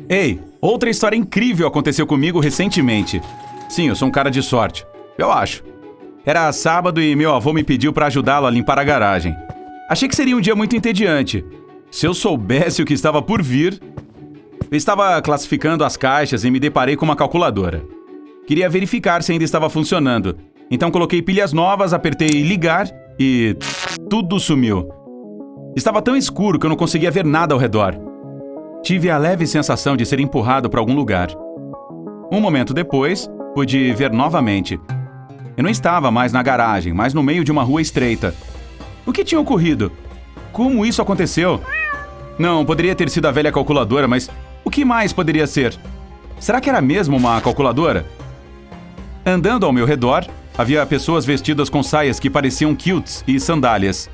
Ei, outra história incrível aconteceu comigo recentemente. Sim, eu sou um cara de sorte. Eu acho. Era sábado e meu avô me pediu para ajudá-lo a limpar a garagem. Achei que seria um dia muito entediante. Se eu soubesse o que estava por vir... Eu estava classificando as caixas e me deparei com uma calculadora. Queria verificar se ainda estava funcionando. Então coloquei pilhas novas, apertei ligar e... tudo sumiu. Estava tão escuro que eu não conseguia ver nada ao redor. Tive a leve sensação de ser empurrado para algum lugar. Um momento depois, pude ver novamente. Eu não estava mais na garagem, mas no meio de uma rua estreita. O que tinha ocorrido? Como isso aconteceu? Não, poderia ter sido a velha calculadora, mas o que mais poderia ser? Será que era mesmo uma calculadora? Andando ao meu redor, havia pessoas vestidas com saias que pareciam kilts e sandálias.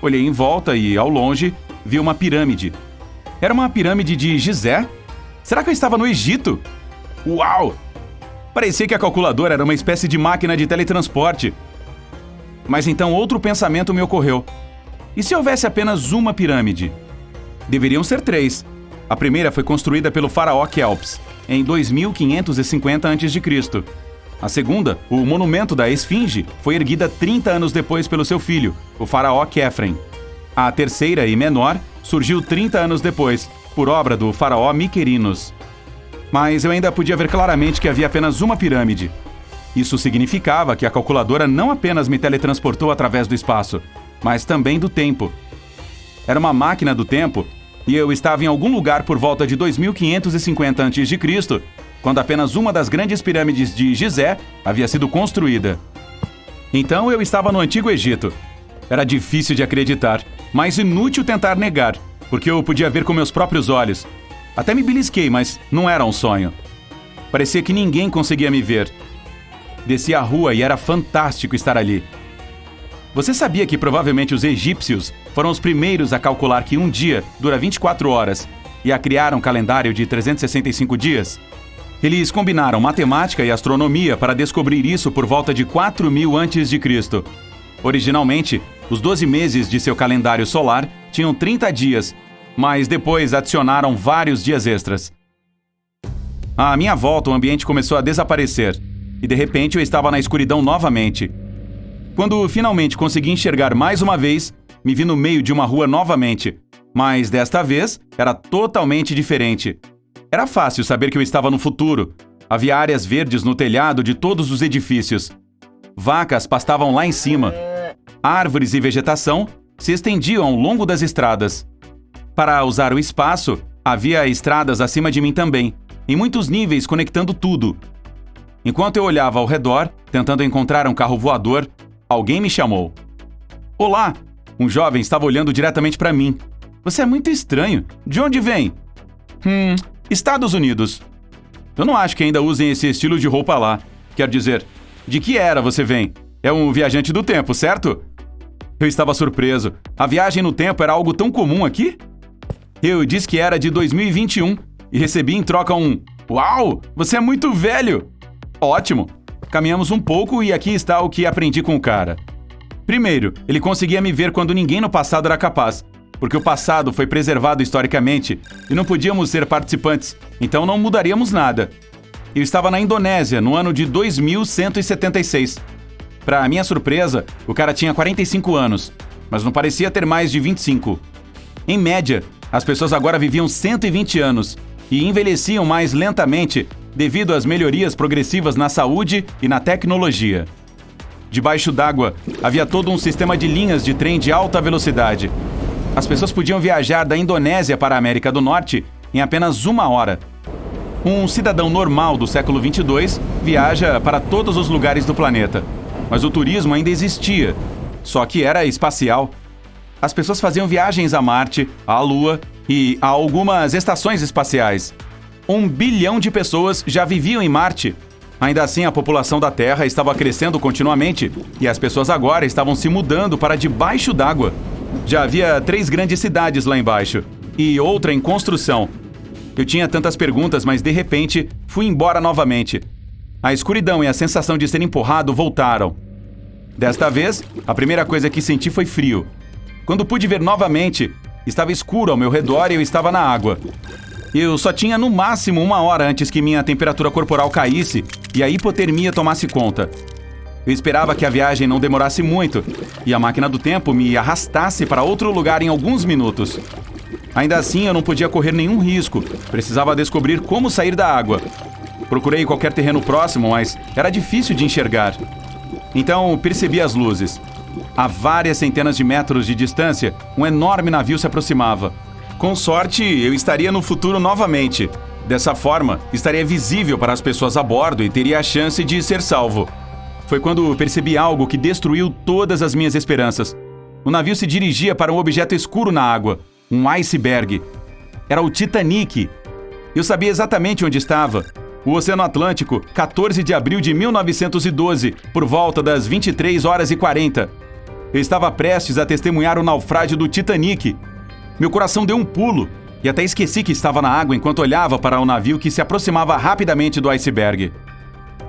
Olhei em volta e, ao longe, vi uma pirâmide. Era uma pirâmide de Gizé? Será que eu estava no Egito? Uau! Parecia que a calculadora era uma espécie de máquina de teletransporte. Mas então outro pensamento me ocorreu. E se houvesse apenas uma pirâmide? Deveriam ser 3. A primeira foi construída pelo faraó Kelps, em 2550 a.C. A segunda, o monumento da Esfinge, foi erguida 30 anos depois pelo seu filho, o faraó Quefren. A terceira e menor surgiu 30 anos depois, por obra do faraó Miquerinos. Mas eu ainda podia ver claramente que havia apenas uma pirâmide. Isso significava que a calculadora não apenas me teletransportou através do espaço, mas também do tempo. Era uma máquina do tempo e eu estava em algum lugar por volta de 2550 a.C., quando apenas uma das grandes pirâmides de Gizé havia sido construída. Então eu estava no Antigo Egito. Era difícil de acreditar, mas inútil tentar negar, porque eu podia ver com meus próprios olhos. Até me belisquei, mas não era um sonho. Parecia que ninguém conseguia me ver. Desci a rua e era fantástico estar ali. Você sabia que provavelmente os egípcios foram os primeiros a calcular que um dia dura 24 horas e a criar um calendário de 365 dias? Eles combinaram matemática e astronomia para descobrir isso por volta de 4000 a.C. Originalmente, os 12 meses de seu calendário solar tinham 30 dias, mas depois adicionaram vários dias extras. À minha volta, o ambiente começou a desaparecer, e de repente eu estava na escuridão novamente. Quando finalmente consegui enxergar mais uma vez, me vi no meio de uma rua novamente, mas desta vez era totalmente diferente. Era fácil saber que eu estava no futuro. Havia áreas verdes no telhado de todos os edifícios. Vacas pastavam lá em cima. Árvores e vegetação se estendiam ao longo das estradas. Para usar o espaço, havia estradas acima de mim também, em muitos níveis conectando tudo. Enquanto eu olhava ao redor, tentando encontrar um carro voador, alguém me chamou. Olá! Um jovem estava olhando diretamente para mim. Você é muito estranho. De onde vem? Estados Unidos. Eu não acho que ainda usem esse estilo de roupa lá. Quer dizer, de que era você vem? É um viajante do tempo, certo? Eu estava surpreso. A viagem no tempo era algo tão comum aqui? Eu disse que era de 2021 e recebi em troca um "Uau! Você é muito velho!" Ótimo! Caminhamos um pouco e aqui está o que aprendi com o cara. Primeiro, ele conseguia me ver quando ninguém no passado era capaz, porque o passado foi preservado historicamente e não podíamos ser participantes, então não mudaríamos nada. Eu estava na Indonésia no ano de 2176. Para minha surpresa, o cara tinha 45 anos, mas não parecia ter mais de 25. Em média, as pessoas agora viviam 120 anos e envelheciam mais lentamente devido às melhorias progressivas na saúde e na tecnologia. Debaixo d'água, havia todo um sistema de linhas de trem de alta velocidade. As pessoas podiam viajar da Indonésia para a América do Norte em apenas 1 hora. Um cidadão normal do século 22 viaja para todos os lugares do planeta, mas o turismo ainda existia, só que era espacial. As pessoas faziam viagens a Marte, à Lua e a algumas estações espaciais. 1 bilhão de pessoas já viviam em Marte. Ainda assim, a população da Terra estava crescendo continuamente e as pessoas agora estavam se mudando para debaixo d'água. Já havia 3 grandes cidades lá embaixo e outra em construção. Eu tinha tantas perguntas, mas de repente fui embora novamente. A escuridão e a sensação de ser empurrado voltaram. Desta vez, a primeira coisa que senti foi frio. Quando pude ver novamente, estava escuro ao meu redor e eu estava na água. Eu só tinha no máximo 1 hora antes que minha temperatura corporal caísse e a hipotermia tomasse conta. Eu esperava que a viagem não demorasse muito e a máquina do tempo me arrastasse para outro lugar em alguns minutos. Ainda assim, eu não podia correr nenhum risco. Precisava descobrir como sair da água. Procurei qualquer terreno próximo, mas era difícil de enxergar. Então, percebi as luzes. A várias centenas de metros de distância, um enorme navio se aproximava. Com sorte, eu estaria no futuro novamente. Dessa forma, estaria visível para as pessoas a bordo e teria a chance de ser salvo. Foi quando percebi algo que destruiu todas as minhas esperanças. O navio se dirigia para um objeto escuro na água, um iceberg. Era o Titanic. Eu sabia exatamente onde estava. O Oceano Atlântico, 14 de abril de 1912, por volta das 23h40. Eu estava prestes a testemunhar o naufrágio do Titanic. Meu coração deu um pulo e até esqueci que estava na água enquanto olhava para o navio que se aproximava rapidamente do iceberg.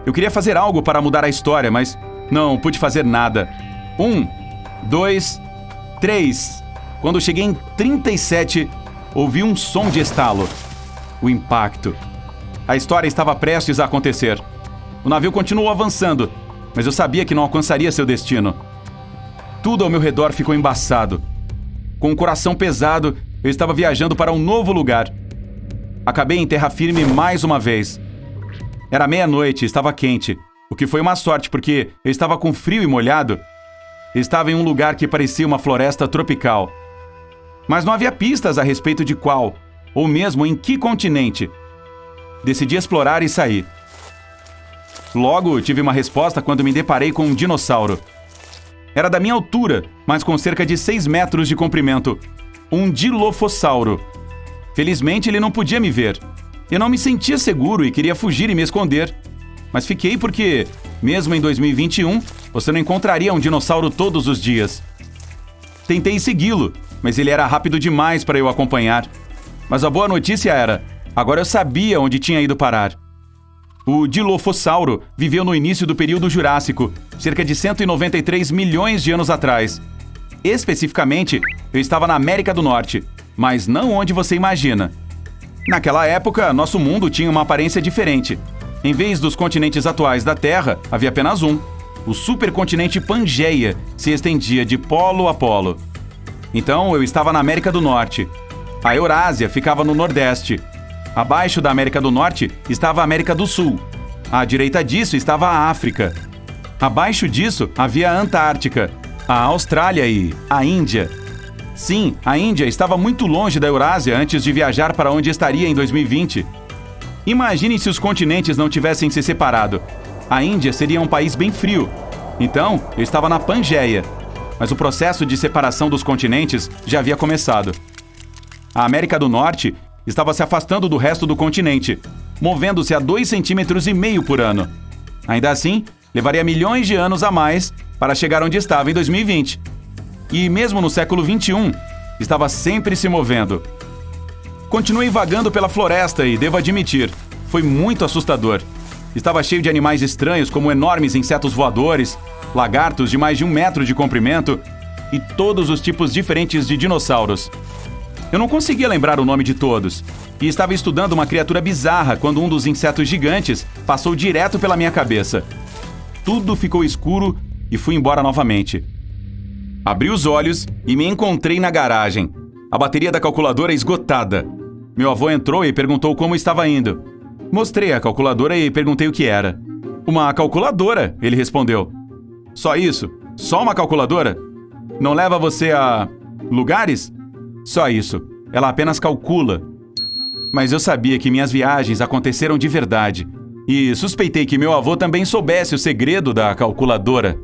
Eu queria fazer algo para mudar a história, mas não pude fazer nada. 1, 2, 3. Quando cheguei em 37, ouvi um som de estalo. O impacto. A história estava prestes a acontecer. O navio continuou avançando, mas eu sabia que não alcançaria seu destino. Tudo ao meu redor ficou embaçado. Com o coração pesado, eu estava viajando para um novo lugar. Acabei em terra firme mais uma vez. Era meia-noite e estava quente, o que foi uma sorte porque eu estava com frio e molhado. Eu estava em um lugar que parecia uma floresta tropical. Mas não havia pistas a respeito de qual, ou mesmo em que continente. Decidi explorar e sair. Logo, tive uma resposta quando me deparei com um dinossauro. Era da minha altura, mas com cerca de 6 metros de comprimento. Um dilofossauro. Felizmente, ele não podia me ver. Eu não me sentia seguro e queria fugir e me esconder. Mas fiquei porque, mesmo em 2021, você não encontraria um dinossauro todos os dias. Tentei segui-lo, mas ele era rápido demais para eu acompanhar. Mas a boa notícia era, agora eu sabia onde tinha ido parar. O Dilophosauro viveu no início do período Jurássico, cerca de 193 milhões de anos atrás. Especificamente, eu estava na América do Norte, mas não onde você imagina. Naquela época, nosso mundo tinha uma aparência diferente. Em vez dos continentes atuais da Terra, havia apenas um. O supercontinente Pangeia se estendia de polo a polo. Então, eu estava na América do Norte. A Eurásia ficava no Nordeste. Abaixo da América do Norte estava a América do Sul. À direita disso estava a África. Abaixo disso havia a Antártica, a Austrália e a Índia. Sim, a Índia estava muito longe da Eurásia antes de viajar para onde estaria em 2020. Imagine se os continentes não tivessem se separado. A Índia seria um país bem frio. Então, eu estava na Pangeia. Mas o processo de separação dos continentes já havia começado. A América do Norte estava se afastando do resto do continente, movendo-se a 2,5 centímetros por ano. Ainda assim, levaria milhões de anos a mais para chegar onde estava em 2020. E mesmo no século XXI, estava sempre se movendo. Continuei vagando pela floresta e, devo admitir, foi muito assustador. Estava cheio de animais estranhos como enormes insetos voadores, lagartos de mais de 1 metro de comprimento e todos os tipos diferentes de dinossauros. Eu não conseguia lembrar o nome de todos, e estava estudando uma criatura bizarra quando um dos insetos gigantes passou direto pela minha cabeça. Tudo ficou escuro e fui embora novamente. Abri os olhos e me encontrei na garagem. A bateria da calculadora esgotada. Meu avô entrou e perguntou como estava indo. Mostrei a calculadora e perguntei o que era. Uma calculadora, ele respondeu. Só isso? Só uma calculadora? Não leva você a lugares? Só isso. Ela apenas calcula. Mas eu sabia que minhas viagens aconteceram de verdade. E suspeitei que meu avô também soubesse o segredo da calculadora.